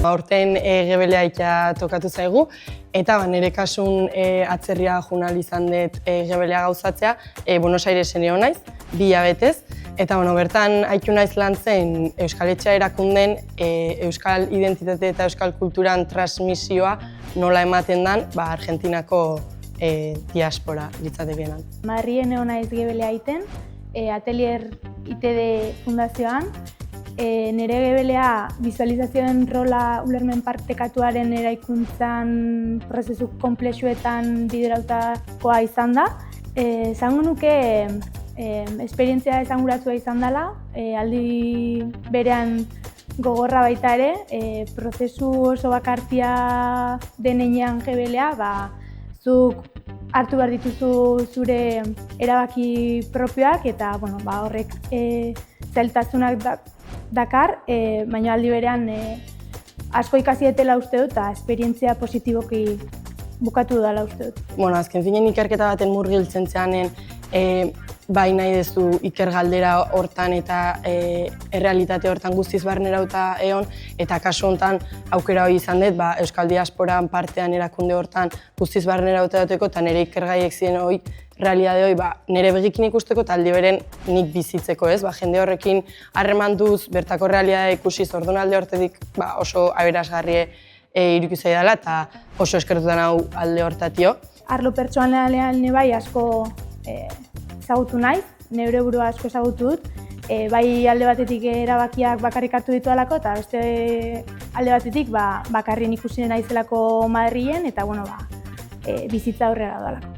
Aurten gebeleaitea tokatu zaigu, eta nire kasun atzerria joan izan dut gebelea gauzatzea, Buenos Airesen egon naiz, 2 hilabetez. Eta bertan haitu naiz lan zen Euskal Etxea erakunden euskal identitate eta euskal kulturan transmisioa nola ematen den Argentinako diaspora litzatekeenan. Madrilen egon naiz gebelea egiten, Atelier ITD Fundazioan. Nire gebelea bizualizazioen rola ulermen partekatuaren eraikuntzan prozesu konplexuetan biderautakoa izan da. Esango nuke esperientzia esanguratsua izan dela, aldi berean gogorra baita ere, prozesu oso bakartia denean gebelea, zuk hartu behar dituzu zure erabaki propioak eta horrek zailtasunak dakar, baina aldi berean asko ikasi dutela uste dut eta esperientzia positiboki bukatu dela uste dut. Azken finen ikerketa baten murgiltzen zeanen, bai nahi duzu ikergaldera hortan eta errealitate hortan guztiz barnerauta egon, eta kasu honetan aukera hori izan dut, euskal diasporan partean erakunde hortan guztiz barnerauta duteko eta nire ikergaiek ziren hori, realitate hori nire begikin ikusteko eta aldi beren nik bizitzeko, jende horrekin harremanduz, bertako realitatea ikusiz orduan alde hortetik oso aberasgarri irukizai dela eta oso eskertutan hau alde hortatio. Arlo pertsonalean bai asko ezagutu naiz, neure burua asko ezagutu dut, bai alde batetik erabakiak bakarrik hartu ditudalako eta beste alde batetik bakarrien ikusi naizelako Madrilen eta bizitza aurrera doalako.